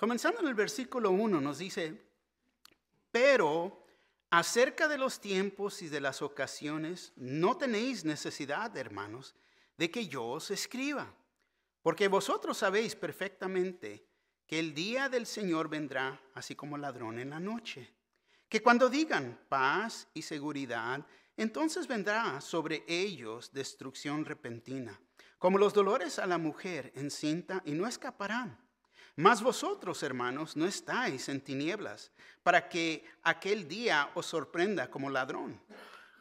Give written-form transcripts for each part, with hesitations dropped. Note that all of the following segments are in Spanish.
Comenzando en el versículo 1 nos dice, pero acerca de los tiempos y de las ocasiones, no tenéis necesidad, hermanos, de que yo os escriba, porque vosotros sabéis perfectamente que el día del Señor vendrá así como ladrón en la noche. Que cuando digan paz y seguridad, entonces vendrá sobre ellos destrucción repentina, como los dolores a la mujer encinta, y no escaparán. Mas vosotros, hermanos, no estáis en tinieblas, para que aquel día os sorprenda como ladrón.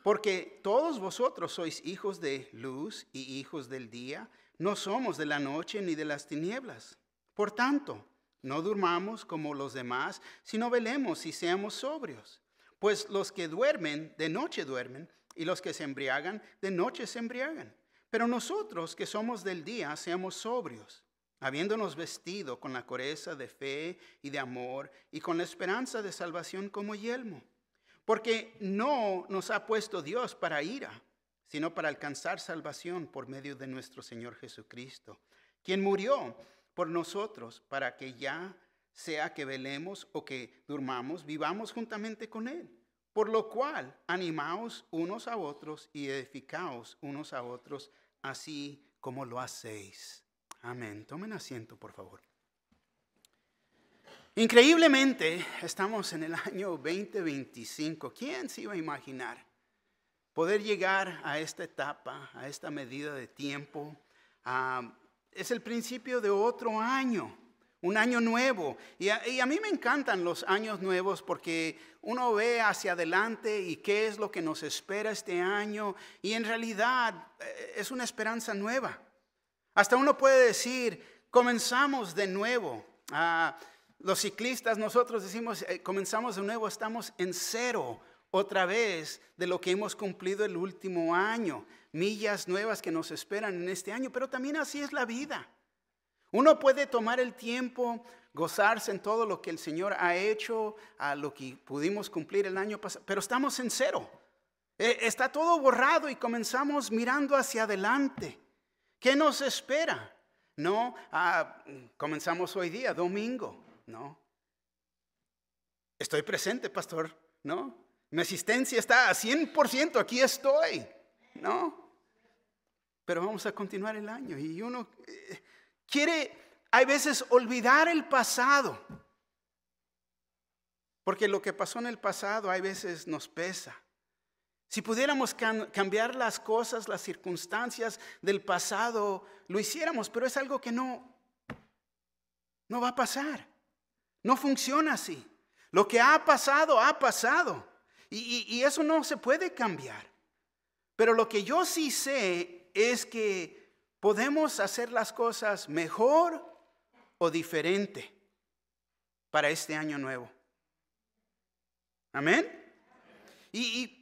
Porque todos vosotros sois hijos de luz y hijos del día, no somos de la noche ni de las tinieblas. Por tanto, no durmamos como los demás, sino velemos y seamos sobrios. Pues los que duermen, de noche duermen, y los que se embriagan, de noche se embriagan. Pero nosotros que somos del día, seamos sobrios, habiéndonos vestido con la coraza de fe y de amor, y con la esperanza de salvación como yelmo. Porque no nos ha puesto Dios para ira, sino para alcanzar salvación por medio de nuestro Señor Jesucristo, quien murió por nosotros, para que ya sea que velemos o que durmamos, vivamos juntamente con Él. Por lo cual, animaos unos a otros y edificaos unos a otros, así como lo hacéis. Amén. Tomen asiento, por favor. Increíblemente, estamos en el año 2025. ¿Quién se iba a imaginar poder llegar a esta etapa, a esta medida de tiempo? Es el principio de otro año, un año nuevo. Y a mí me encantan los años nuevos porque uno ve hacia adelante y qué es lo que nos espera este año. Y en realidad es una esperanza nueva. Hasta uno puede decir, comenzamos de nuevo. Los ciclistas, nosotros decimos, comenzamos de nuevo, estamos en cero otra vez de lo que hemos cumplido el último año. Millas nuevas que nos esperan en este año, pero también así es la vida. Uno puede tomar el tiempo, gozarse en todo lo que el Señor ha hecho, a lo que pudimos cumplir el año pasado, pero estamos en cero. Está todo borrado y comenzamos mirando hacia adelante. ¿Qué nos espera? No, comenzamos hoy día, domingo, no. Estoy presente, pastor, no. Mi asistencia está a 100%, aquí estoy, no. Pero vamos a continuar el año y uno quiere, hay veces, olvidar el pasado. Porque lo que pasó en el pasado, hay veces nos pesa. Si pudiéramos cambiar las cosas, las circunstancias del pasado, lo hiciéramos, pero es algo que no va a pasar. No funciona así. Lo que ha pasado, ha pasado. Y eso no se puede cambiar. Pero lo que yo sí sé es que podemos hacer las cosas mejor o diferente para este año nuevo. Amén. Y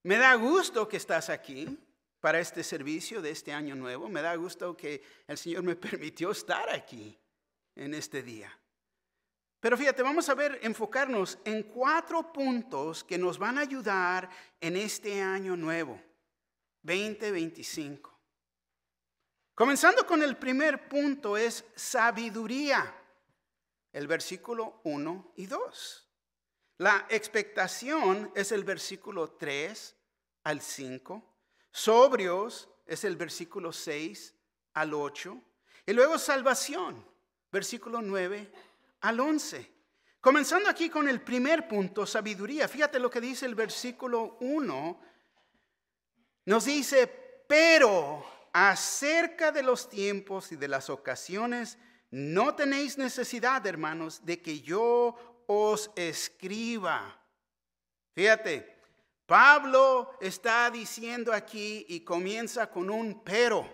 me da gusto que estás aquí para este servicio de este año nuevo. Me da gusto que el Señor me permitió estar aquí en este día. Pero fíjate, vamos a enfocarnos en 4 puntos que nos van a ayudar en este año nuevo, 2025. Comenzando con el primer punto es sabiduría, el versículo 1 y 2. La expectación es el versículo 3 al 5. Sobrios es el versículo 6 al 8. Y luego salvación, versículo 9 al 11. Comenzando aquí con el primer punto, sabiduría. Fíjate lo que dice el versículo 1. Nos dice, pero acerca de los tiempos y de las ocasiones, no tenéis necesidad, hermanos, de que yo os escriba. Fíjate, Pablo está diciendo aquí y comienza con un pero.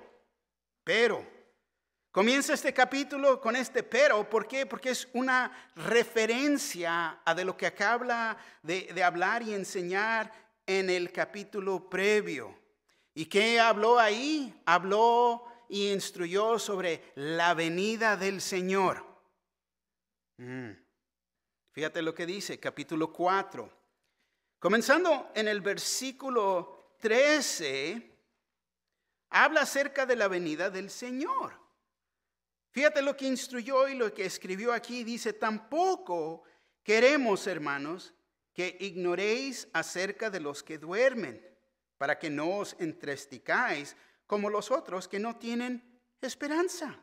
Comienza este capítulo con este pero. ¿Por qué? Porque es una referencia a de lo que acaba de hablar y enseñar en el capítulo previo. ¿Y qué habló ahí? Habló y instruyó sobre la venida del Señor. Fíjate lo que dice, capítulo 4. Comenzando en el versículo 13, habla acerca de la venida del Señor. Fíjate lo que instruyó y lo que escribió aquí. Dice, tampoco queremos, hermanos, que ignoréis acerca de los que duermen, para que no os entristezcáis como los otros que no tienen esperanza.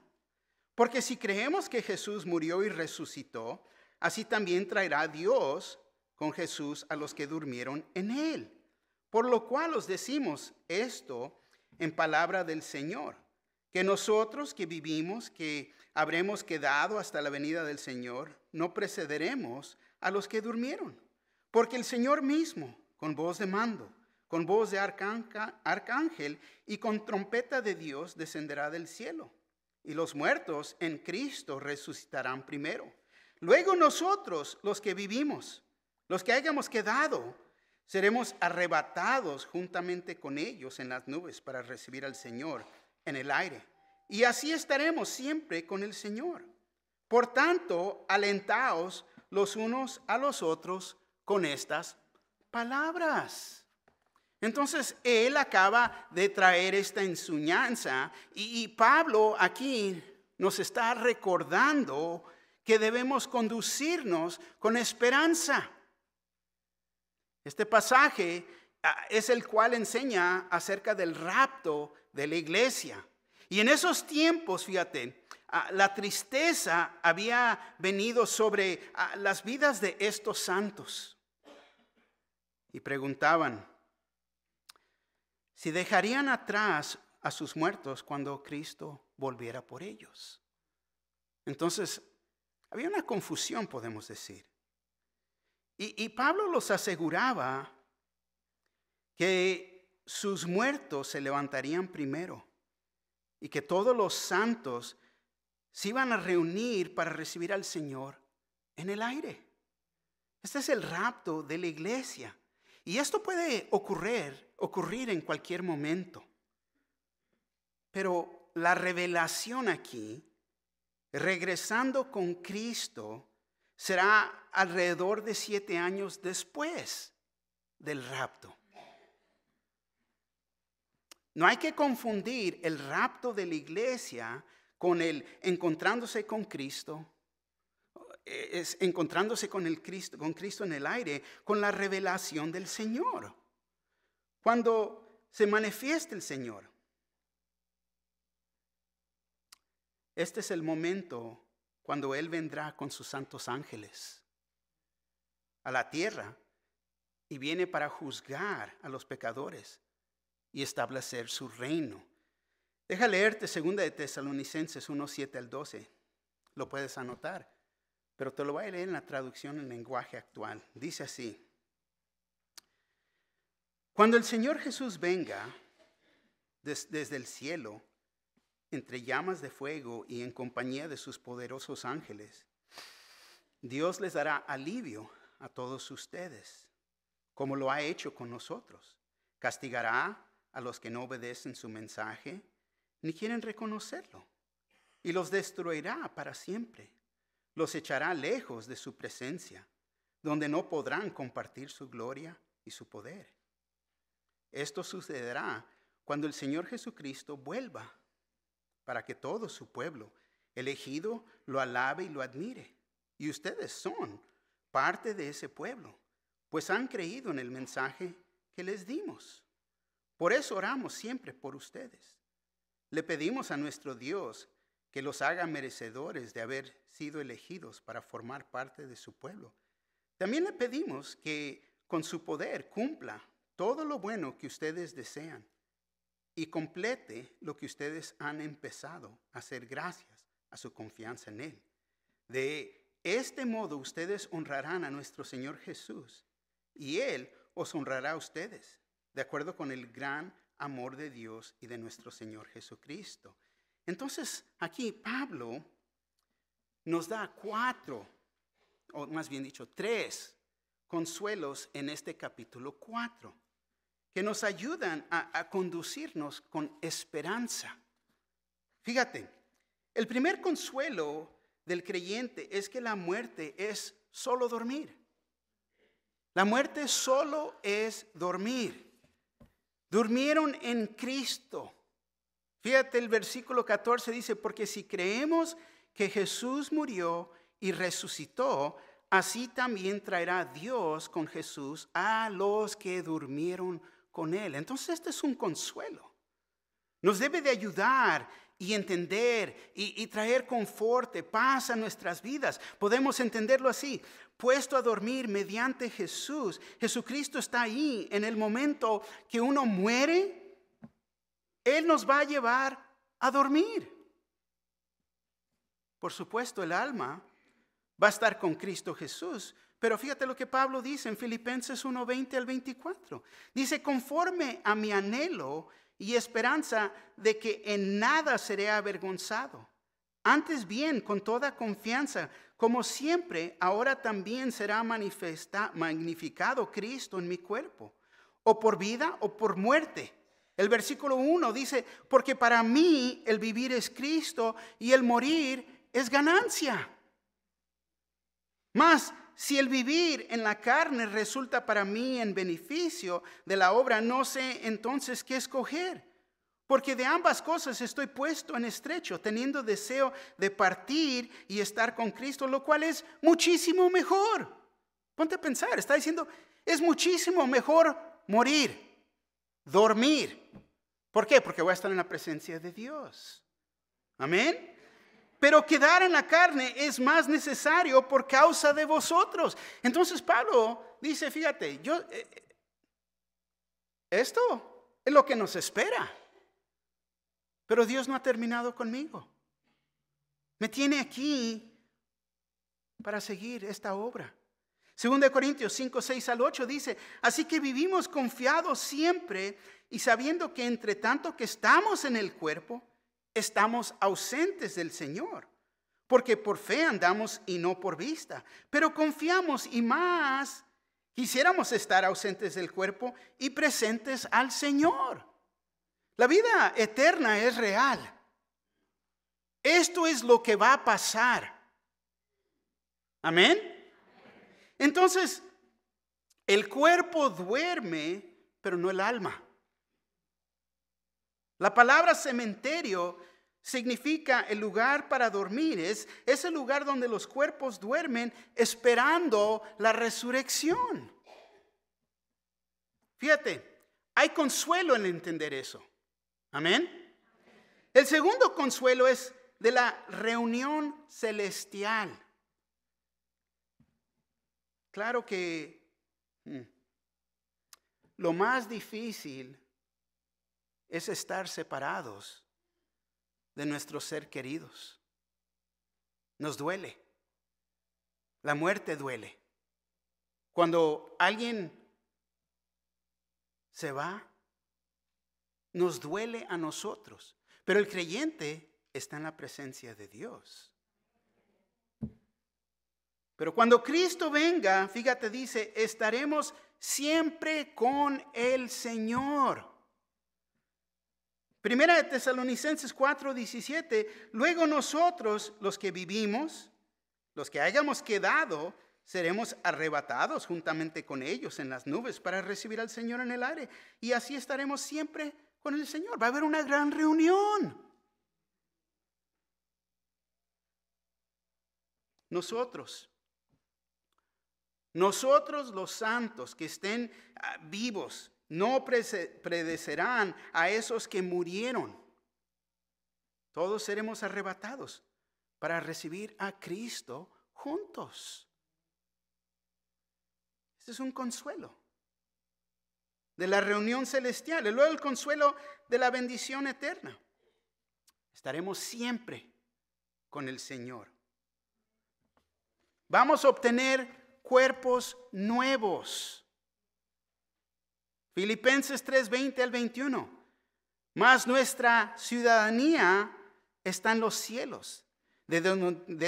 Porque si creemos que Jesús murió y resucitó, así también traerá Dios con Jesús a los que durmieron en él. Por lo cual os decimos esto en palabra del Señor, que nosotros que vivimos, que habremos quedado hasta la venida del Señor, no precederemos a los que durmieron. Porque el Señor mismo, con voz de mando, con voz de arcángel y con trompeta de Dios, descenderá del cielo. Y los muertos en Cristo resucitarán primero. Luego nosotros, los que vivimos, los que hayamos quedado, seremos arrebatados juntamente con ellos en las nubes para recibir al Señor en el aire. Y así estaremos siempre con el Señor. Por tanto, alentaos los unos a los otros con estas palabras. Entonces, él acaba de traer esta enseñanza y Pablo aquí nos está recordando que debemos conducirnos con esperanza. Este pasaje es el cual enseña acerca del rapto de la iglesia. Y en esos tiempos, fíjate, la tristeza había venido sobre las vidas de estos santos. Y preguntaban si dejarían atrás a sus muertos cuando Cristo volviera por ellos. Entonces, había una confusión, podemos decir. Y Pablo los aseguraba que sus muertos se levantarían primero y que todos los santos se iban a reunir para recibir al Señor en el aire. Este es el rapto de la iglesia. Y esto puede ocurrir en cualquier momento. Pero la revelación aquí, regresando con Cristo, será alrededor de 7 años después del rapto. No hay que confundir el rapto de la iglesia con el encontrándose con Cristo, encontrándose con Cristo en el aire, con la revelación del Señor. Cuando se manifieste el Señor, este es el momento cuando Él vendrá con sus santos ángeles a la tierra y viene para juzgar a los pecadores y establecer su reino. Deja leerte 2 de Tesalonicenses 1:7 al 12. Lo puedes anotar, pero te lo voy a leer en la traducción en lenguaje actual. Dice así: cuando el Señor Jesús venga desde el cielo, entre llamas de fuego y en compañía de sus poderosos ángeles, Dios les dará alivio a todos ustedes, como lo ha hecho con nosotros. Castigará a los que no obedecen su mensaje, ni quieren reconocerlo, y los destruirá para siempre. Los echará lejos de su presencia, donde no podrán compartir su gloria y su poder. Esto sucederá cuando el Señor Jesucristo vuelva, para que todo su pueblo elegido lo alabe y lo admire. Y ustedes son parte de ese pueblo, pues han creído en el mensaje que les dimos. Por eso oramos siempre por ustedes. Le pedimos a nuestro Dios que los haga merecedores de haber sido elegidos para formar parte de su pueblo. También le pedimos que con su poder cumpla todo lo bueno que ustedes desean y complete lo que ustedes han empezado a hacer gracias a su confianza en Él. De este modo ustedes honrarán a nuestro Señor Jesús y Él os honrará a ustedes, de acuerdo con el gran amor de Dios y de nuestro Señor Jesucristo. Entonces aquí Pablo nos da 3 consuelos en este capítulo 4. Que nos ayudan a conducirnos con esperanza. Fíjate, el primer consuelo del creyente es que la muerte es solo dormir. La muerte solo es dormir. Durmieron en Cristo. Fíjate, el versículo 14 dice, porque si creemos que Jesús murió y resucitó, así también traerá Dios con Jesús a los que durmieron con él. Entonces este es un consuelo. Nos debe de ayudar y entender y traer confort, paz a nuestras vidas. Podemos entenderlo así. Puesto a dormir mediante Jesús. Jesucristo está ahí en el momento que uno muere. Él nos va a llevar a dormir. Por supuesto, el alma va a estar con Cristo Jesús. Pero fíjate lo que Pablo dice en Filipenses 1:20 al 24. Dice, conforme a mi anhelo y esperanza de que en nada seré avergonzado. Antes bien, con toda confianza, como siempre, ahora también será magnificado Cristo en mi cuerpo, o por vida o por muerte. El versículo 1 dice, porque para mí el vivir es Cristo y el morir es ganancia. Mas, si el vivir en la carne resulta para mí en beneficio de la obra, no sé entonces qué escoger. Porque de ambas cosas estoy puesto en estrecho, teniendo deseo de partir y estar con Cristo, lo cual es muchísimo mejor. Ponte a pensar, está diciendo, es muchísimo mejor morir, dormir. ¿Por qué? Porque voy a estar en la presencia de Dios. Amén. Pero quedar en la carne es más necesario por causa de vosotros. Entonces Pablo dice, fíjate, esto es lo que nos espera. Pero Dios no ha terminado conmigo. Me tiene aquí para seguir esta obra. 2 Corintios 5, 6 al 8 dice, así que vivimos confiados siempre y sabiendo que entre tanto que estamos en el cuerpo, estamos ausentes del Señor. Porque por fe andamos y no por vista. Pero confiamos y más quisiéramos estar ausentes del cuerpo y presentes al Señor. La vida eterna es real. Esto es lo que va a pasar. Amén. Entonces, el cuerpo duerme, pero no el alma. La palabra cementerio significa el lugar para dormir. Es el lugar donde los cuerpos duermen esperando la resurrección. Fíjate, hay consuelo en entender eso. Amén. El segundo consuelo es de la reunión celestial. Claro que lo más difícil es estar separados de nuestros seres queridos. Nos duele. La muerte duele. Cuando alguien se va, nos duele a nosotros. Pero el creyente está en la presencia de Dios. Pero cuando Cristo venga, fíjate, dice, estaremos siempre con el Señor. Primera de Tesalonicenses 4:17, luego nosotros, los que vivimos, los que hayamos quedado, seremos arrebatados juntamente con ellos en las nubes para recibir al Señor en el aire. Y así estaremos siempre con el Señor. Va a haber una gran reunión. Nosotros los santos que estén vivos, no precederán a esos que murieron. Todos seremos arrebatados para recibir a Cristo juntos. Este es un consuelo de la reunión celestial. Y luego el consuelo de la bendición eterna. Estaremos siempre con el Señor. Vamos a obtener cuerpos nuevos. Filipenses 3:20 al 21. Mas nuestra ciudadanía está en los cielos, de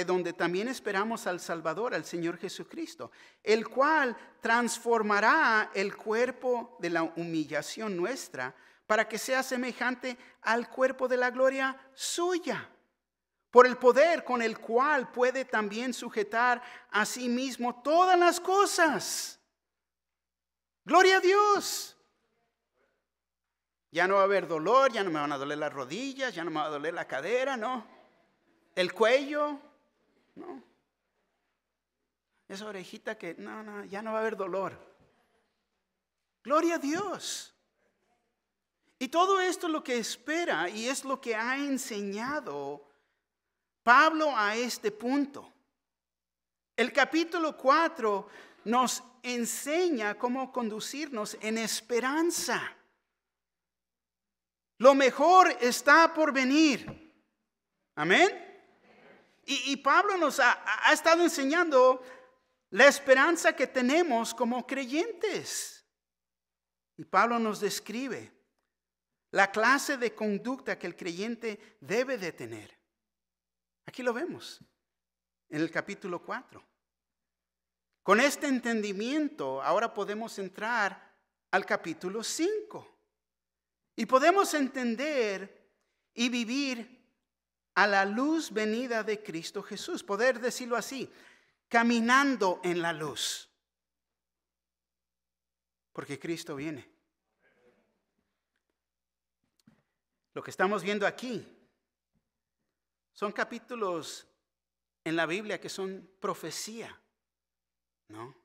donde también esperamos al Salvador, al Señor Jesucristo, el cual transformará el cuerpo de la humillación nuestra para que sea semejante al cuerpo de la gloria suya, por el poder con el cual puede también sujetar a sí mismo todas las cosas. Gloria a Dios. Ya no va a haber dolor, ya no me van a doler las rodillas, ya no me va a doler la cadera, no. El cuello, no. Esa orejita que, no, ya no va a haber dolor. Gloria a Dios. Y todo esto es lo que espera y es lo que ha enseñado Pablo a este punto. El capítulo 4 nos enseña cómo conducirnos en esperanza. Lo mejor está por venir. Amén. Y Pablo nos ha estado enseñando la esperanza que tenemos como creyentes. Y Pablo nos describe la clase de conducta que el creyente debe de tener. Aquí lo vemos en el capítulo 4. Con este entendimiento ahora podemos entrar al capítulo 5. Y podemos entender y vivir a la luz venida de Cristo Jesús. Poder decirlo así, caminando en la luz. Porque Cristo viene. Lo que estamos viendo aquí son capítulos en la Biblia que son profecía, ¿no?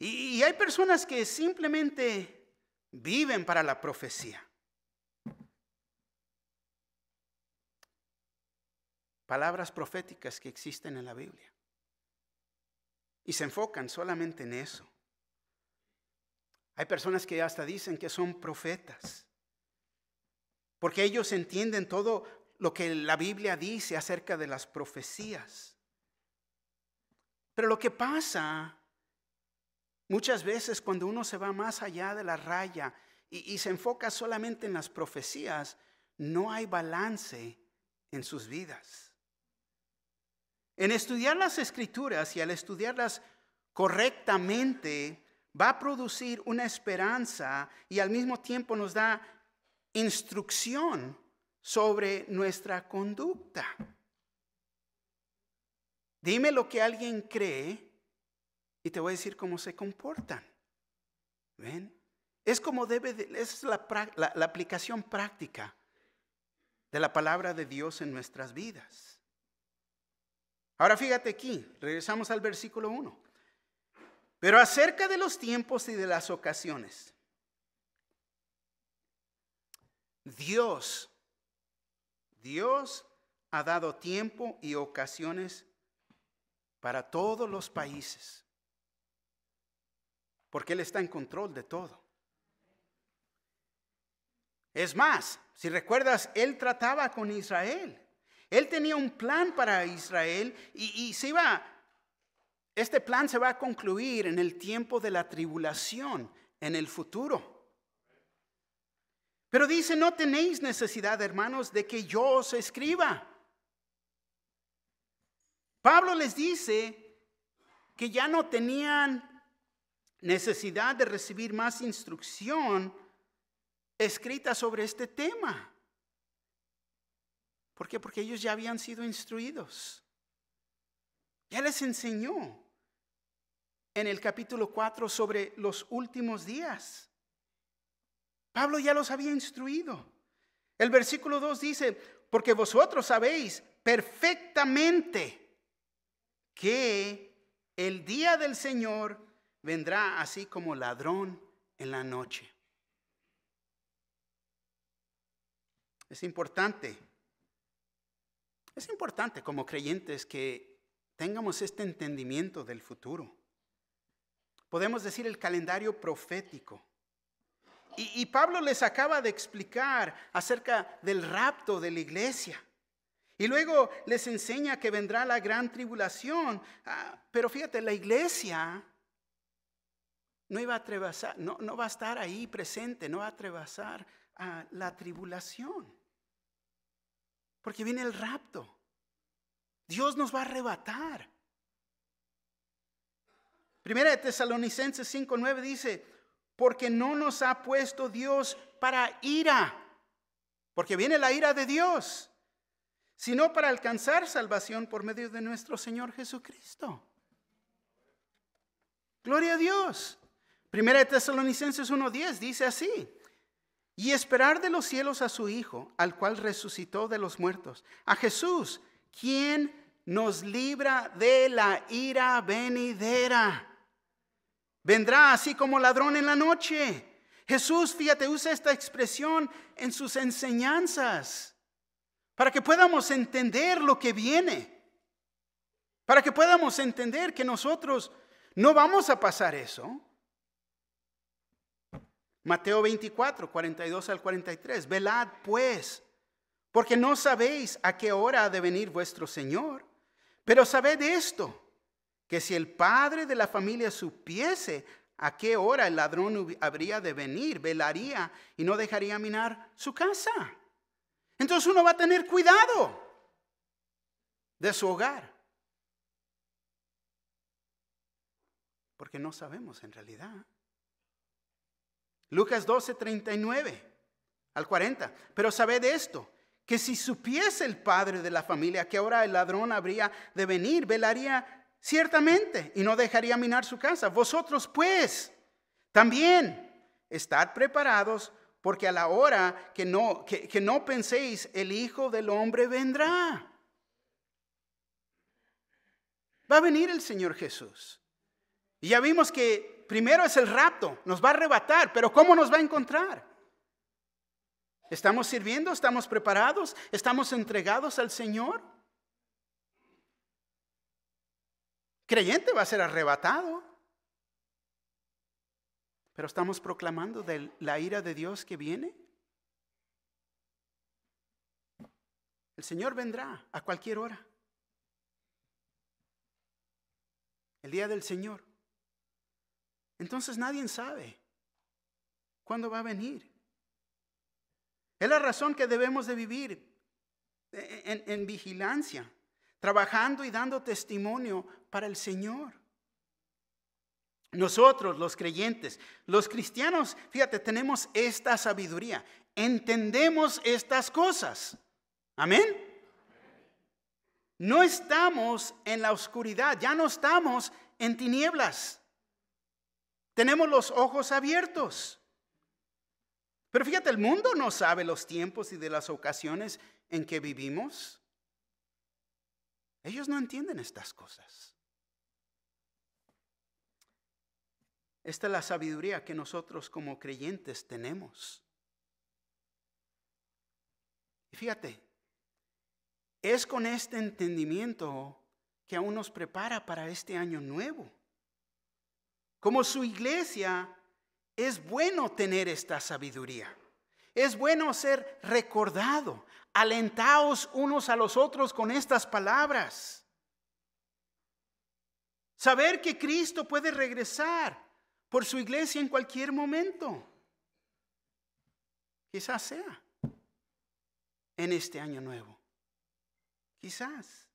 Y hay personas que simplemente viven para la profecía. Palabras proféticas que existen en la Biblia. Y se enfocan solamente en eso. Hay personas que hasta dicen que son profetas. Porque ellos entienden todo lo que la Biblia dice acerca de las profecías. Pero lo que pasa muchas veces cuando uno se va más allá de la raya y se enfoca solamente en las profecías, no hay balance en sus vidas. En estudiar las Escrituras y al estudiarlas correctamente, va a producir una esperanza y al mismo tiempo nos da instrucción sobre nuestra conducta. Dime lo que alguien cree y te voy a decir cómo se comportan. ¿Ven? Es como es la aplicación práctica de la palabra de Dios en nuestras vidas. Ahora fíjate aquí, regresamos al versículo 1. Pero acerca de los tiempos y de las ocasiones, Dios ha dado tiempo y ocasiones para todos los países. Porque Él está en control de todo. Es más, si recuerdas, Él trataba con Israel. Él tenía un plan para Israel y este plan se va a concluir en el tiempo de la tribulación, en el futuro. Pero dice, no tenéis necesidad, hermanos, de que yo os escriba. Pablo les dice que ya no tenían necesidad de recibir más instrucción escrita sobre este tema. ¿Por qué? Porque ellos ya habían sido instruidos. Ya les enseñó en el capítulo 4 sobre los últimos días. Pablo ya los había instruido. El versículo 2 dice, porque vosotros sabéis perfectamente que el día del Señor vendrá así como ladrón en la noche. Es importante como creyentes que tengamos este entendimiento del futuro. Podemos decir el calendario profético. Y Pablo les acaba de explicar acerca del rapto de la iglesia. Y luego les enseña que vendrá la gran tribulación. Pero fíjate, la iglesia no va a estar ahí presente, no va a atravesar la tribulación. Porque viene el rapto. Dios nos va a arrebatar. Primera de Tesalonicenses 5:9 dice, porque no nos ha puesto Dios para ira, porque viene la ira de Dios, sino para alcanzar salvación por medio de nuestro Señor Jesucristo. Gloria a Dios. Primera de Tesalonicenses 1:10 dice así, y esperar de los cielos a su Hijo, al cual resucitó de los muertos, a Jesús, quien nos libra de la ira venidera. Vendrá así como ladrón en la noche. Jesús, fíjate, usa esta expresión en sus enseñanzas para que podamos entender lo que viene, para que podamos entender que nosotros no vamos a pasar eso. Mateo 24, 42 al 43. Velad pues, porque no sabéis a qué hora ha de venir vuestro Señor. Pero sabed esto, que si el padre de la familia supiese a qué hora el ladrón habría de venir, velaría y no dejaría minar su casa. Entonces uno va a tener cuidado de su hogar, porque no sabemos en realidad. Lucas 12, 39 al 40. Pero sabed esto, que si supiese el padre de la familia a qué hora el ladrón habría de venir, velaría ciertamente y no dejaría minar su casa. Vosotros pues también estad preparados, porque a la hora que no penséis, el Hijo del Hombre vendrá. Va a venir el Señor Jesús. Y ya vimos que primero es el rapto, nos va a arrebatar, pero ¿cómo nos va a encontrar? ¿Estamos sirviendo? ¿Estamos preparados? ¿Estamos entregados al Señor? Creyente va a ser arrebatado, pero estamos proclamando de la ira de Dios que viene. El Señor vendrá a cualquier hora. El día del Señor. Entonces nadie sabe cuándo va a venir. Es la razón que debemos de vivir en vigilancia, trabajando y dando testimonio para el Señor. Nosotros, los creyentes, los cristianos, fíjate, tenemos esta sabiduría. Entendemos estas cosas. Amén. No estamos en la oscuridad, ya no estamos en tinieblas. Tenemos los ojos abiertos. Pero fíjate, el mundo no sabe los tiempos y de las ocasiones en que vivimos. Ellos no entienden estas cosas. Esta es la sabiduría que nosotros como creyentes tenemos. Y fíjate, es con este entendimiento que aún nos prepara para este año nuevo. Como su iglesia, es bueno tener esta sabiduría. Es bueno ser recordado. Alentaos unos a los otros con estas palabras. Saber que Cristo puede regresar por su iglesia en cualquier momento. Quizás sea en este año nuevo. Quizás.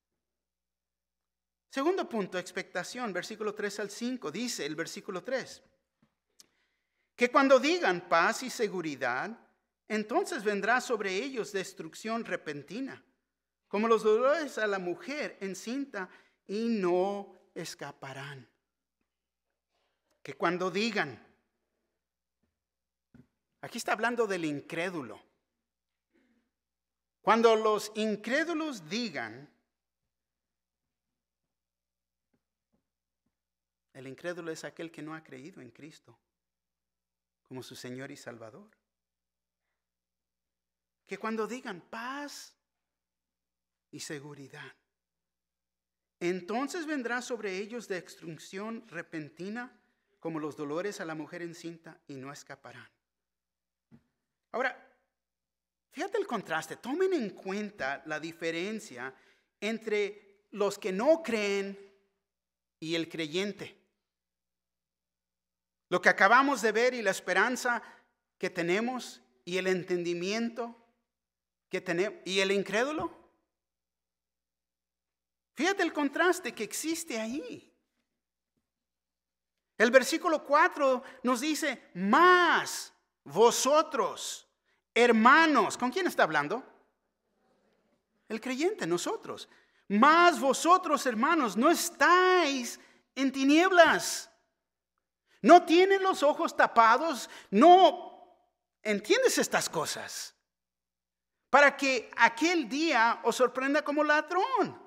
Segundo punto, expectación, versículo 3 al 5. Dice el versículo 3. Que cuando digan paz y seguridad, entonces vendrá sobre ellos destrucción repentina, como los dolores a la mujer encinta, y no escaparán. Que cuando digan, aquí está hablando del incrédulo. Cuando los incrédulos digan, el incrédulo es aquel que no ha creído en Cristo como su Señor y Salvador. Que cuando digan paz y seguridad, entonces vendrá sobre ellos destrucción repentina, como los dolores a la mujer encinta, y no escaparán. Ahora, fíjate el contraste. Tomen en cuenta la diferencia entre los que no creen y el creyente. Lo que acabamos de ver y la esperanza que tenemos y el entendimiento que tenemos y el incrédulo. Fíjate el contraste que existe ahí. El versículo 4 nos dice, más vosotros, hermanos. ¿Con quién está hablando? El creyente, nosotros. Más vosotros, hermanos, no estáis en tinieblas. No tienen los ojos tapados, no ¿entiendes estas cosas? Para que aquel día os sorprenda como ladrón.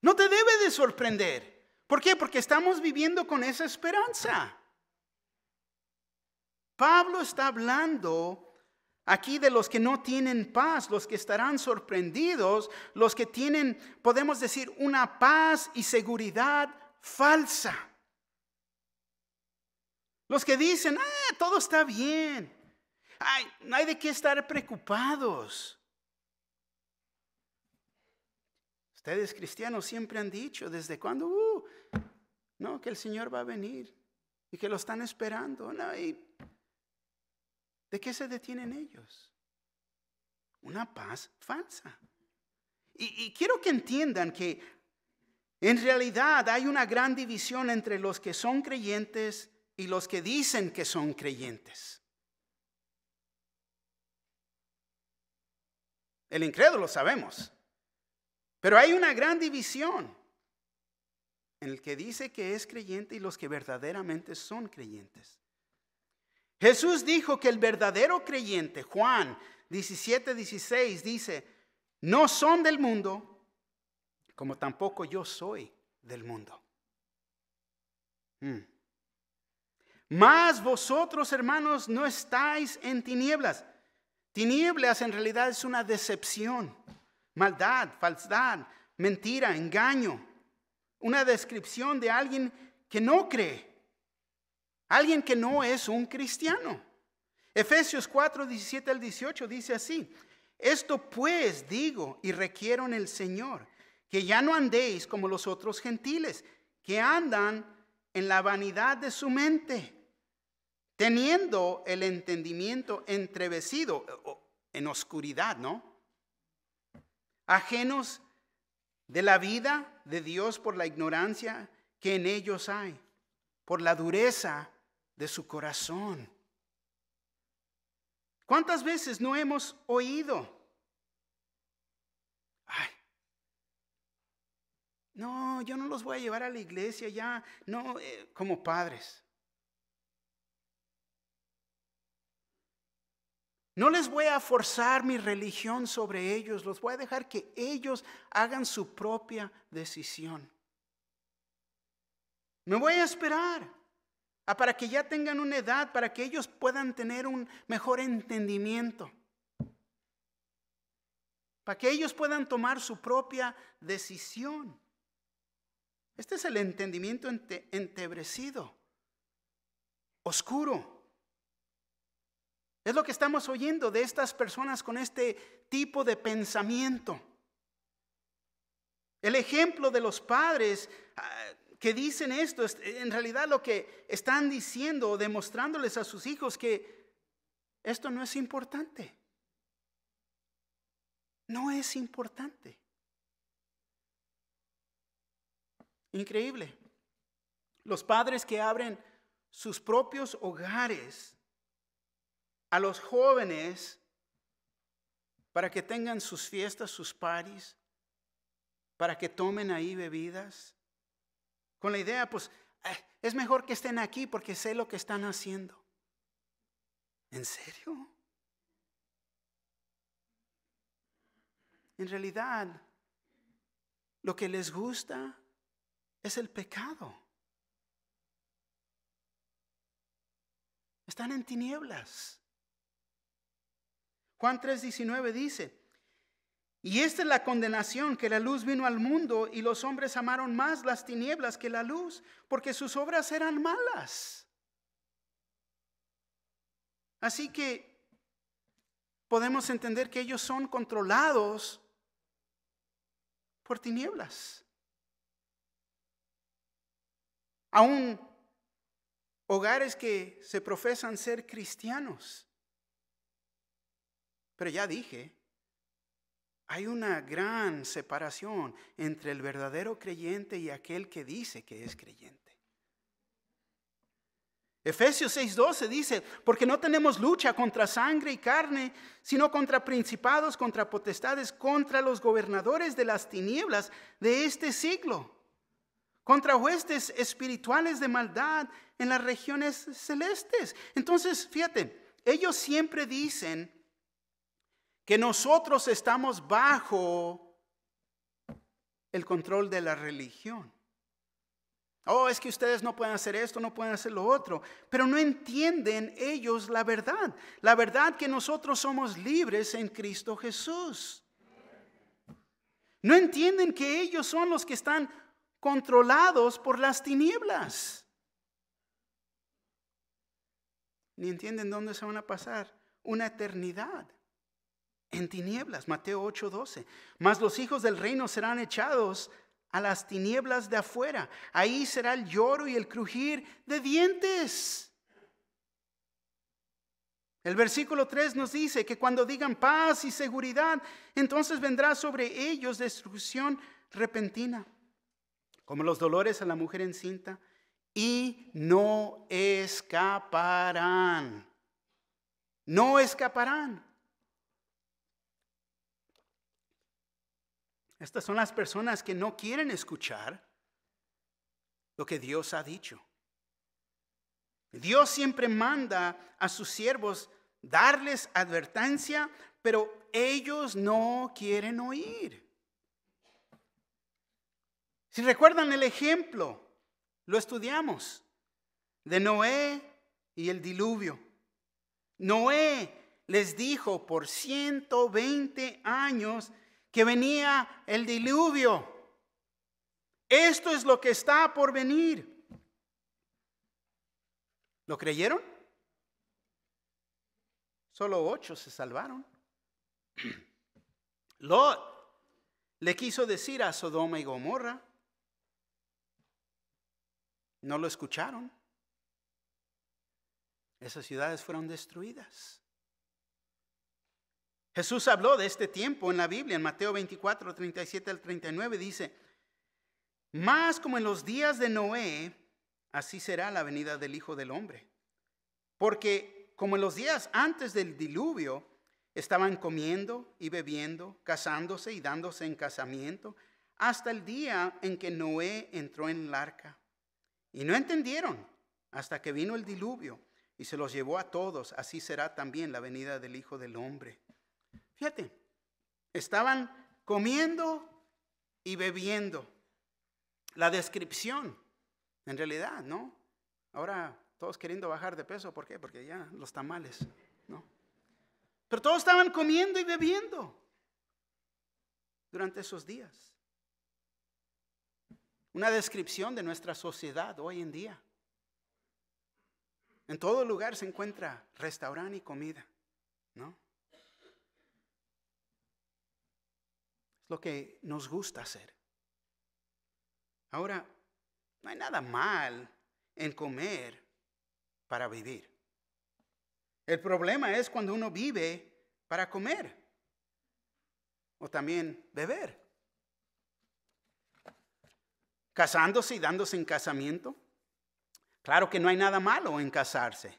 No te debe de sorprender. ¿Por qué? Porque estamos viviendo con esa esperanza. Pablo está hablando aquí de los que no tienen paz, los que estarán sorprendidos, los que tienen, podemos decir, una paz y seguridad falsa. Los que dicen, todo está bien. No hay de qué estar preocupados. Ustedes cristianos siempre han dicho, ¿desde cuándo? No, que el Señor va a venir y que lo están esperando. No, ¿y de qué se detienen ellos? Una paz falsa. Y quiero que entiendan que en realidad hay una gran división entre los que son creyentes y los que dicen que son creyentes. El incrédulo sabemos. Pero hay una gran división en el que dice que es creyente y los que verdaderamente son creyentes. Jesús dijo que el verdadero creyente, Juan 17:16 dice, no son del mundo, como tampoco yo soy del mundo. Mas vosotros, hermanos, no estáis en tinieblas. Tinieblas en realidad es una decepción. Maldad, falsedad, mentira, engaño. Una descripción de alguien que no cree. Alguien que no es un cristiano. Efesios 4:17 al 18 dice así. Esto pues digo y requiero en el Señor, que ya no andéis como los otros gentiles, que andan en la vanidad de su mente, teniendo el entendimiento entrevecido en oscuridad, ¿no? Ajenos de la vida de Dios por la ignorancia que en ellos hay, por la dureza de su corazón. ¿Cuántas veces no hemos oído? No, yo no los voy a llevar a la iglesia ya, no, como padres. No les voy a forzar mi religión sobre ellos, los voy a dejar que ellos hagan su propia decisión. Me voy a esperar para que ya tengan una edad, para que ellos puedan tener un mejor entendimiento, para que ellos puedan tomar su propia decisión. Este es el entendimiento entebrecido, oscuro. Es lo que estamos oyendo de estas personas con este tipo de pensamiento. El ejemplo de los padres que dicen esto, es en realidad lo que están diciendo o demostrándoles a sus hijos que esto no es importante. No es importante. Increíble. Los padres que abren sus propios hogares a los jóvenes para que tengan sus fiestas, sus parties, para que tomen ahí bebidas, con la idea, pues, es mejor que estén aquí porque sé lo que están haciendo. ¿En serio? En realidad, lo que les gusta es el pecado. Están en tinieblas. Juan 3:19 dice, y esta es la condenación, que la luz vino al mundo y los hombres amaron más las tinieblas que la luz, porque sus obras eran malas. Así que podemos entender que ellos son controlados por tinieblas. Aún hogares que se profesan ser cristianos. Pero ya dije, hay una gran separación entre el verdadero creyente y aquel que dice que es creyente. Efesios 6:12 dice, porque no tenemos lucha contra sangre y carne, sino contra principados, contra potestades, contra los gobernadores de las tinieblas de este siglo, contra huestes espirituales de maldad en las regiones celestes. Entonces, fíjate, ellos siempre dicen que nosotros estamos bajo el control de la religión. Oh, es que ustedes no pueden hacer esto, no pueden hacer lo otro. Pero no entienden ellos la verdad. La verdad que nosotros somos libres en Cristo Jesús. No entienden que ellos son los que están controlados por las tinieblas. Ni entienden dónde se van a pasar una eternidad. En tinieblas, Mateo 8:12. Mas los hijos del reino serán echados a las tinieblas de afuera. Ahí será el lloro y el crujir de dientes. El versículo 3 nos dice que cuando digan paz y seguridad, entonces vendrá sobre ellos destrucción repentina, como los dolores a la mujer encinta, y no escaparán. No escaparán. Estas son las personas que no quieren escuchar lo que Dios ha dicho. Dios siempre manda a sus siervos darles advertencia, pero ellos no quieren oír. Si recuerdan el ejemplo, lo estudiamos, de Noé y el diluvio. Noé les dijo por 120 años que venía el diluvio. Esto es lo que está por venir. ¿Lo creyeron? Solo 8 se salvaron. Lot le quiso decir a Sodoma y Gomorra. No lo escucharon. Esas ciudades fueron destruidas. Jesús habló de este tiempo en la Biblia, en Mateo 24, 37 al 39, dice: mas como en los días de Noé, así será la venida del Hijo del Hombre. Porque como en los días antes del diluvio, estaban comiendo y bebiendo, casándose y dándose en casamiento, hasta el día en que Noé entró en el arca. Y no entendieron hasta que vino el diluvio y se los llevó a todos. Así será también la venida del Hijo del Hombre. Fíjate, estaban comiendo y bebiendo. La descripción, en realidad, ¿no? Ahora todos queriendo bajar de peso, ¿por qué? Porque ya los tamales, ¿no? Pero todos estaban comiendo y bebiendo durante esos días. Una descripción de nuestra sociedad hoy en día. En todo lugar se encuentra restaurante y comida, ¿no? Es lo que nos gusta hacer. Ahora, no hay nada mal en comer para vivir. El problema es cuando uno vive para comer o también beber. Casándose y dándose en casamiento. Claro que no hay nada malo en casarse.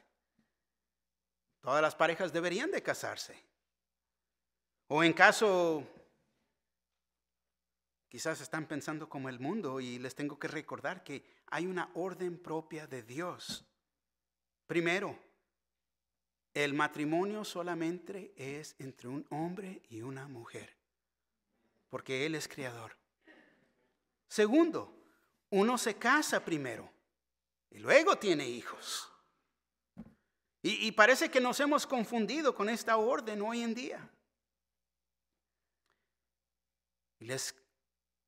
Todas las parejas deberían de casarse. O en caso, quizás están pensando como el mundo y les tengo que recordar que hay una orden propia de Dios. Primero, el matrimonio solamente es entre un hombre y una mujer, porque Él es creador. Segundo, uno se casa primero y luego tiene hijos. Y parece que nos hemos confundido con esta orden hoy en día. Y les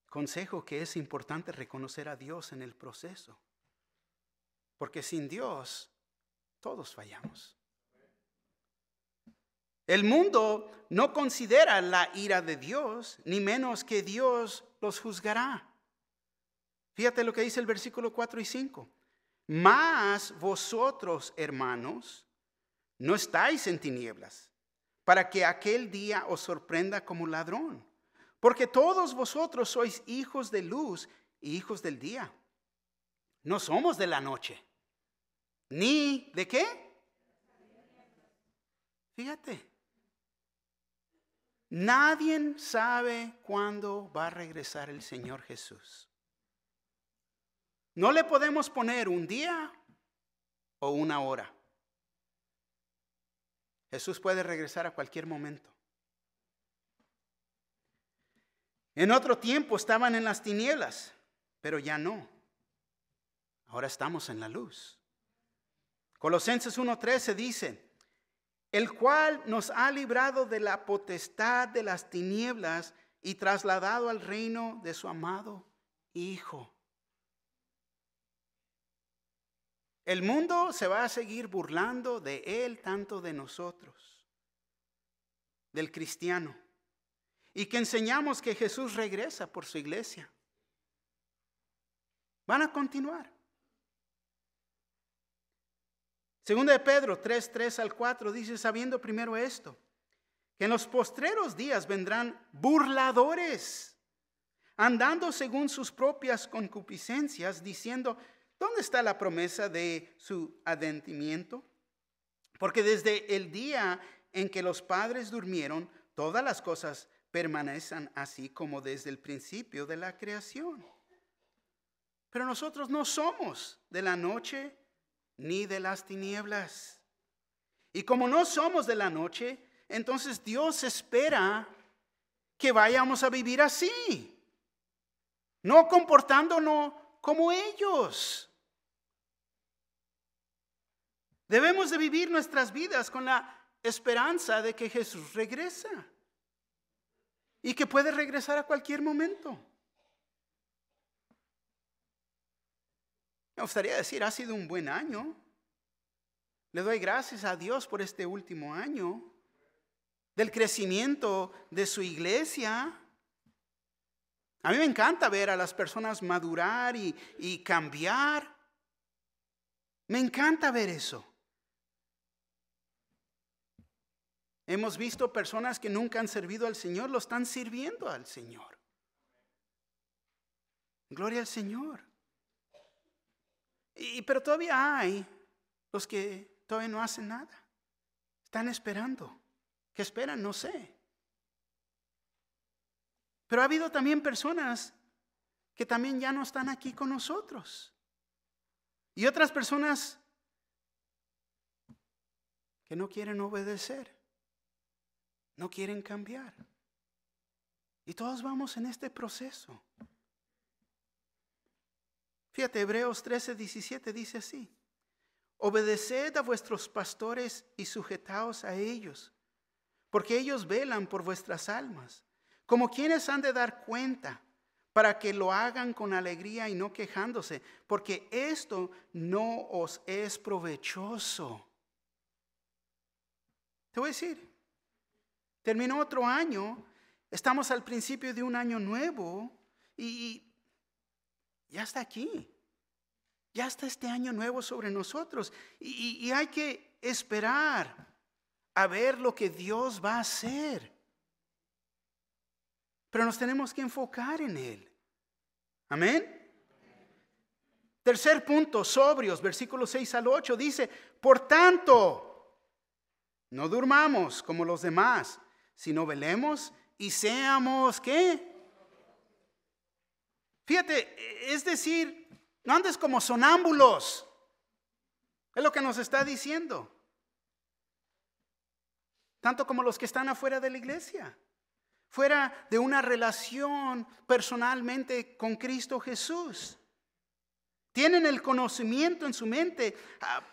aconsejo que es importante reconocer a Dios en el proceso, porque sin Dios todos fallamos. El mundo no considera la ira de Dios, ni menos que Dios los juzgará. Fíjate lo que dice el versículo 4 y 5. Mas vosotros, hermanos, no estáis en tinieblas, para que aquel día os sorprenda como ladrón. Porque todos vosotros sois hijos de luz y hijos del día. No somos de la noche. ¿Ni de qué? Fíjate. Nadie sabe cuándo va a regresar el Señor Jesús. No le podemos poner un día o una hora. Jesús puede regresar a cualquier momento. En otro tiempo estaban en las tinieblas, pero ya no. Ahora estamos en la luz. Colosenses 1:13 dice, el cual nos ha librado de la potestad de las tinieblas y trasladado al reino de su amado Hijo. El mundo se va a seguir burlando de él, tanto de nosotros, del cristiano, y que enseñamos que Jesús regresa por su iglesia. Van a continuar. Segunda de Pedro 3:3-4 dice, sabiendo primero esto, que en los postreros días vendrán burladores, andando según sus propias concupiscencias, diciendo, ¿dónde está la promesa de su advenimiento? Porque desde el día en que los padres durmieron, todas las cosas permanecen así como desde el principio de la creación. Pero nosotros no somos de la noche ni de las tinieblas. Y como no somos de la noche, entonces Dios espera que vayamos a vivir así, no comportándonos como ellos. Debemos de vivir nuestras vidas con la esperanza de que Jesús regresa y que puede regresar a cualquier momento. Me gustaría decir, ha sido un buen año. Le doy gracias a Dios por este último año, del crecimiento de su iglesia. A mí me encanta ver a las personas madurar y cambiar. Me encanta ver eso. Hemos visto personas que nunca han servido al Señor, lo están sirviendo al Señor. Gloria al Señor. Pero todavía hay los que todavía no hacen nada. Están esperando. ¿Qué esperan? No sé. Pero ha habido también personas que también ya no están aquí con nosotros. Y otras personas que no quieren obedecer. No quieren cambiar. Y todos vamos en este proceso. Fíjate, Hebreos 13:17 dice así. Obedeced a vuestros pastores y sujetaos a ellos, porque ellos velan por vuestras almas, como quienes han de dar cuenta, para que lo hagan con alegría y no quejándose, porque esto no os es provechoso. Te voy a decir, terminó otro año, estamos al principio de un año nuevo y ya está aquí. Ya está este año nuevo sobre nosotros. Y hay que esperar a ver lo que Dios va a hacer. Pero nos tenemos que enfocar en Él. Amén. Tercer punto, sobrios, versículos 6-8 dice, por tanto, no durmamos como los demás, sino velemos y seamos, ¿qué? Fíjate, es decir, no andes como sonámbulos. Es lo que nos está diciendo. Tanto como los que están afuera de la iglesia. Fuera de una relación personalmente con Cristo Jesús. Tienen el conocimiento en su mente,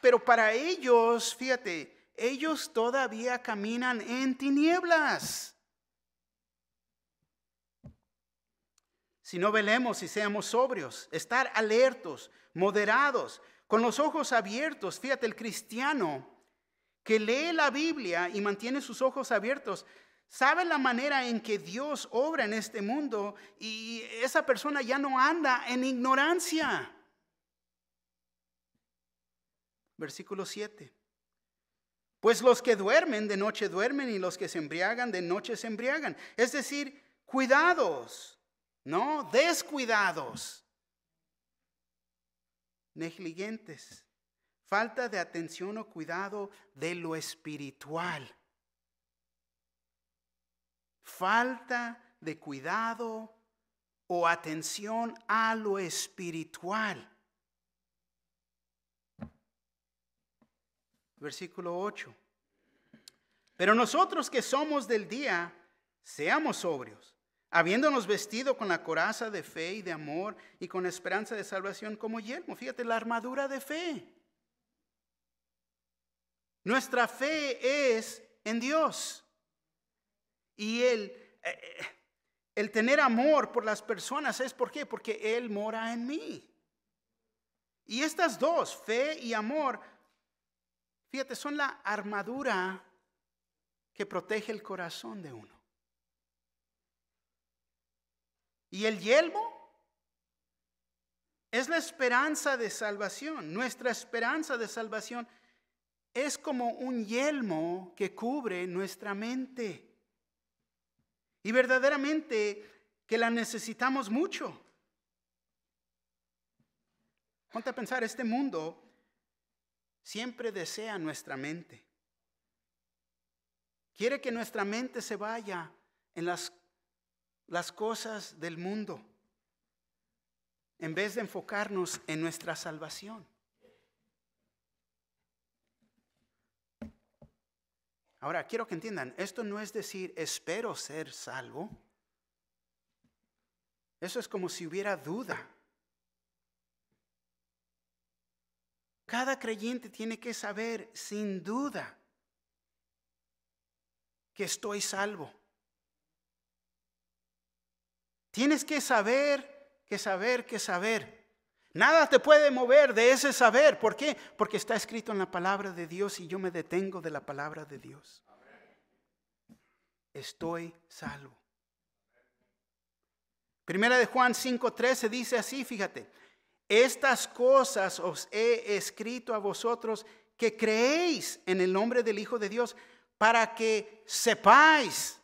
pero para ellos, fíjate, ellos todavía caminan en tinieblas. Si no velemos y seamos sobrios, estar alertos, moderados, con los ojos abiertos. Fíjate, el cristiano que lee la Biblia y mantiene sus ojos abiertos, sabe la manera en que Dios obra en este mundo y esa persona ya no anda en ignorancia. Versículo 7. Pues los que duermen de noche duermen y los que se embriagan de noche se embriagan. Es decir, cuidados. No, descuidados, negligentes, falta de atención o cuidado de lo espiritual. Falta de cuidado o atención a lo espiritual. versículo 8. Pero nosotros que somos del día, seamos sobrios, habiéndonos vestido con la coraza de fe y de amor y con esperanza de salvación como yelmo. Fíjate, la armadura de fe. Nuestra fe es en Dios. Y el tener amor por las personas es ¿por qué? Porque Él mora en mí. Y estas dos, fe y amor, fíjate, son la armadura que protege el corazón de uno. Y el yelmo es la esperanza de salvación. Nuestra esperanza de salvación es como un yelmo que cubre nuestra mente. Y verdaderamente que la necesitamos mucho. Ponte a pensar, este mundo siempre desea nuestra mente. Quiere que nuestra mente se vaya en las cosas del mundo, en vez de enfocarnos en nuestra salvación. Ahora, quiero que entiendan, esto no es decir, espero ser salvo. Eso es como si hubiera duda. Cada creyente tiene que saber sin duda que estoy salvo. Tienes que saber. Nada te puede mover de ese saber. ¿Por qué? Porque está escrito en la palabra de Dios y yo me detengo de la palabra de Dios. Estoy salvo. Primera de Juan 5:13 dice así, fíjate. Estas cosas os he escrito a vosotros que creéis en el nombre del Hijo de Dios, para que sepáis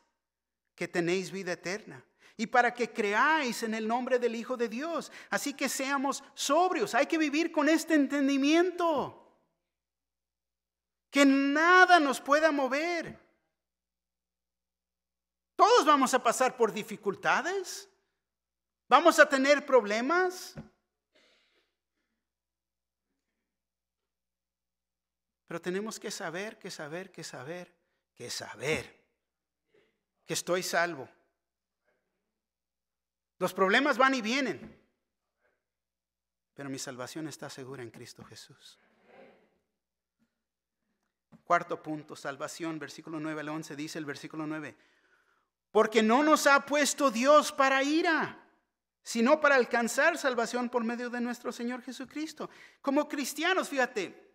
que tenéis vida eterna y para que creáis en el nombre del Hijo de Dios. Así que seamos sobrios, hay que vivir con este entendimiento, que nada nos pueda mover. Todos vamos a pasar por dificultades, vamos a tener problemas, pero tenemos que saber que estoy salvo. Los problemas van y vienen, pero mi salvación está segura en Cristo Jesús. Cuarto punto, salvación, versículo 9 al 11, dice el versículo 9. Porque no nos ha puesto Dios para ira, sino para alcanzar salvación por medio de nuestro Señor Jesucristo. Como cristianos, fíjate,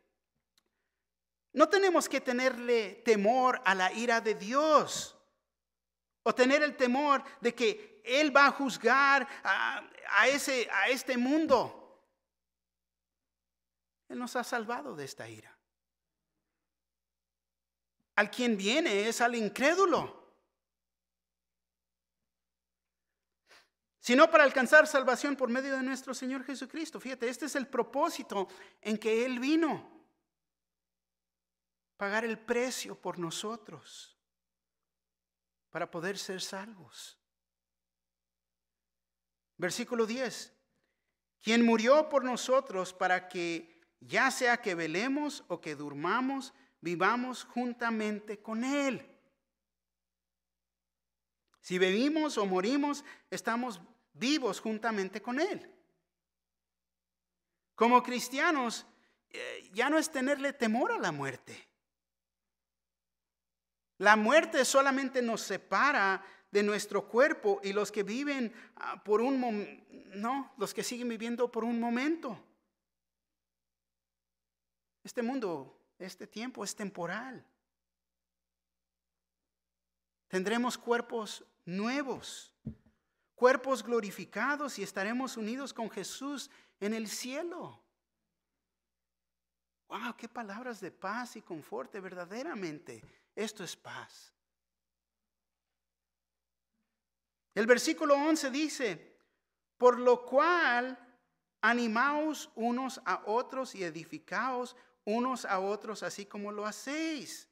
no tenemos que tenerle temor a la ira de Dios o tener el temor de que Él va a juzgar a este mundo. Él nos ha salvado de esta ira. Al quien viene es al incrédulo, sino para alcanzar salvación por medio de nuestro Señor Jesucristo. Fíjate, este es el propósito en que Él vino. Pagar el precio por nosotros para poder ser salvos. Versículo 10. Quien murió por nosotros para que ya sea que velemos o que durmamos, vivamos juntamente con Él. Si vivimos o morimos, estamos vivos juntamente con Él. Como cristianos, ya no es tenerle temor a la muerte. La muerte solamente nos separa de nuestro cuerpo y los que viven por un momento, no, los que siguen viviendo por un momento. Este mundo, este tiempo es temporal. Tendremos cuerpos nuevos, cuerpos glorificados y estaremos unidos con Jesús en el cielo. ¡Wow! ¡Qué palabras de paz y confort! Verdaderamente, esto es paz. El versículo 11 dice, por lo cual animaos unos a otros y edificaos unos a otros, así como lo hacéis.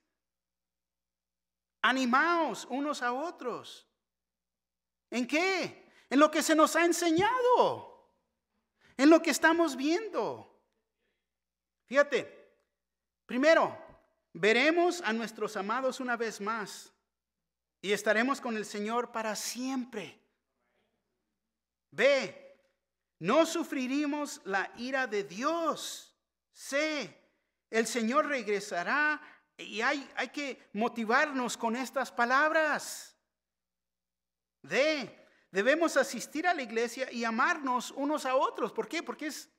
Animaos unos a otros. ¿En qué? En lo que se nos ha enseñado, en lo que estamos viendo. Fíjate, primero, Veremos a nuestros amados una vez más y estaremos con el Señor para siempre. B, no sufriremos la ira de Dios. C, el Señor regresará y hay que motivarnos con estas palabras. D, debemos asistir a la iglesia y amarnos unos a otros. ¿Por qué? Porque es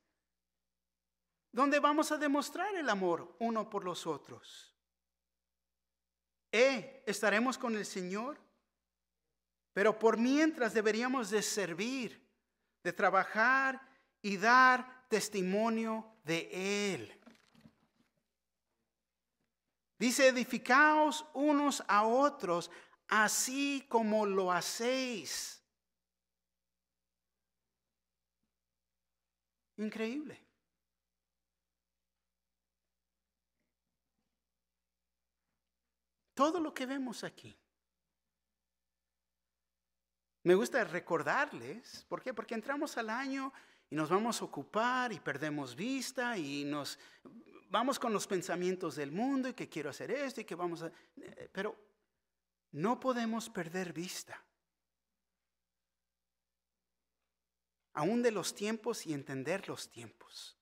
donde vamos a demostrar el amor uno por los otros. Estaremos con el Señor, pero por mientras deberíamos de servir, de trabajar y dar testimonio de Él. Dice, edificaos unos a otros, así como lo hacéis. Increíble. Todo lo que vemos aquí. Me gusta recordarles, ¿por qué? Porque entramos al año y nos vamos a ocupar y perdemos vista y nos vamos con los pensamientos del mundo y que quiero hacer esto y que vamos a... Pero no podemos perder vista. Aún de los tiempos y entender los tiempos.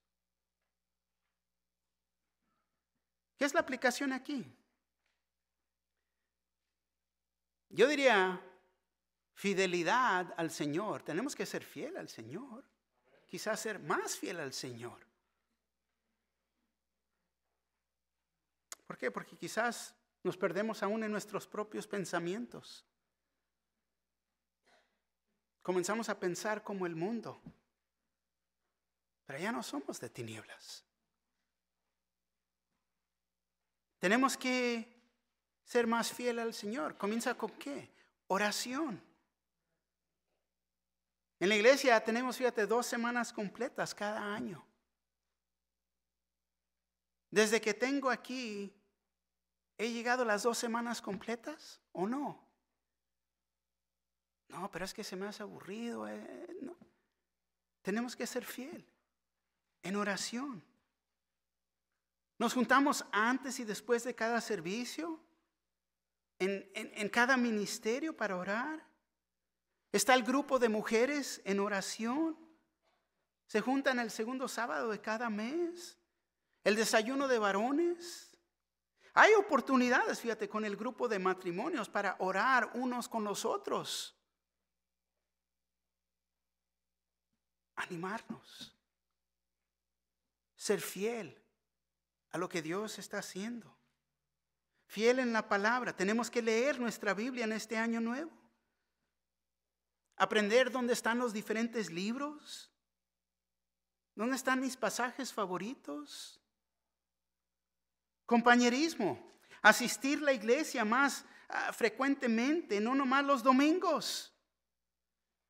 ¿Qué es la aplicación aquí? Yo diría fidelidad al Señor. Tenemos que ser fiel al Señor. Quizás ser más fiel al Señor. ¿Por qué? Porque quizás nos perdemos aún en nuestros propios pensamientos. Comenzamos a pensar como el mundo. Pero ya no somos de tinieblas. Tenemos que ser más fiel al Señor. ¿Comienza con qué? Oración. En la iglesia tenemos, fíjate, 2 semanas completas cada año. Desde que tengo aquí, ¿he llegado a las 2 semanas completas o no? No, pero es que se me hace aburrido. No. Tenemos que ser fiel en oración. Nos juntamos antes y después de cada servicio. En cada ministerio para orar. Está el grupo de mujeres en oración. Se juntan el segundo sábado de cada mes. El desayuno de varones. Hay oportunidades, fíjate, con el grupo de matrimonios para orar unos con los otros. Animarnos. Ser fiel a lo que Dios está haciendo. Fiel en la palabra. Tenemos que leer nuestra Biblia en este año nuevo. Aprender dónde están los diferentes libros. ¿Dónde están mis pasajes favoritos? Compañerismo. Asistir a la iglesia más frecuentemente, no nomás los domingos.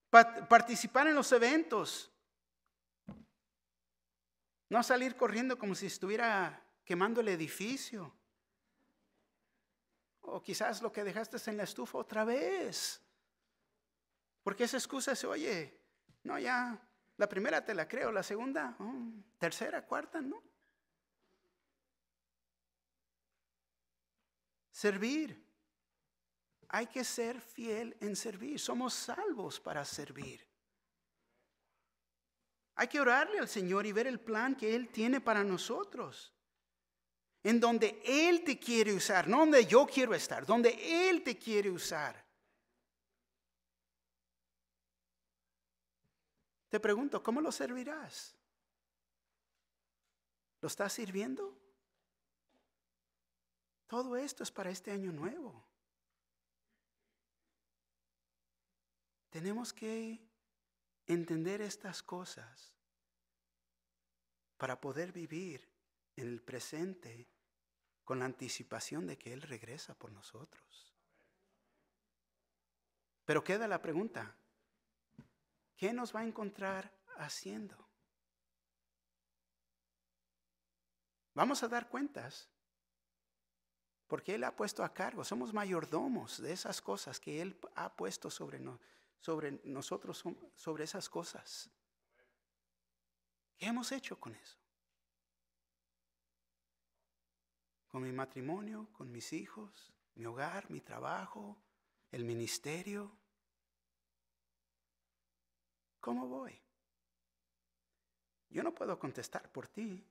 Participar en los eventos. No salir corriendo como si estuviera quemando el edificio. O quizás lo que dejaste en la estufa otra vez. Porque esa excusa se oye. No, ya, la primera te la creo, la segunda, tercera, cuarta, no. Servir. Hay que ser fiel en servir. Somos salvos para servir. Hay que orarle al Señor y ver el plan que Él tiene para nosotros. En donde Él te quiere usar, no donde yo quiero estar, donde Él te quiere usar. Te pregunto, ¿cómo lo servirás? ¿Lo estás sirviendo? Todo esto es para este año nuevo. Tenemos que entender estas cosas para poder vivir en el presente con la anticipación de que Él regresa por nosotros. Pero queda la pregunta, ¿qué nos va a encontrar haciendo? Vamos a dar cuentas, porque Él ha puesto a cargo, somos mayordomos de esas cosas que Él ha puesto sobre nosotros, sobre esas cosas. ¿Qué hemos hecho con eso? con mi matrimonio, con mis hijos, mi hogar, mi trabajo, el ministerio. ¿Cómo voy? Yo no puedo contestar por ti,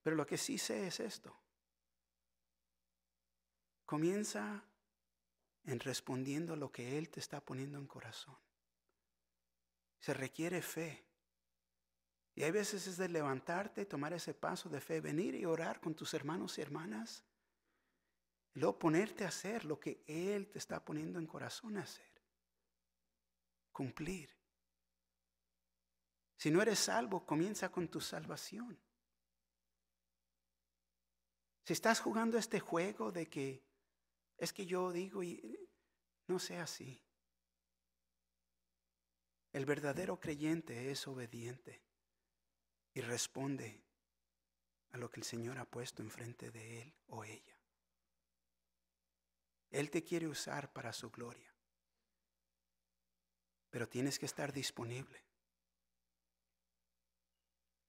pero lo que sí sé es esto. Comienza en respondiendo a lo que Él te está poniendo en corazón. Se requiere fe. Y hay veces es de levantarte, tomar ese paso de fe, venir y orar con tus hermanos y hermanas. Y luego ponerte a hacer lo que Él te está poniendo en corazón a hacer. Cumplir. Si no eres salvo, comienza con tu salvación. Si estás jugando este juego de que es que yo digo y no sea así. El verdadero creyente es obediente y responde a lo que el Señor ha puesto enfrente de él o ella. Él te quiere usar para su gloria, pero tienes que estar disponible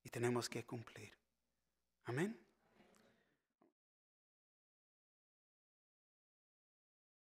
y tenemos que cumplir. Amén.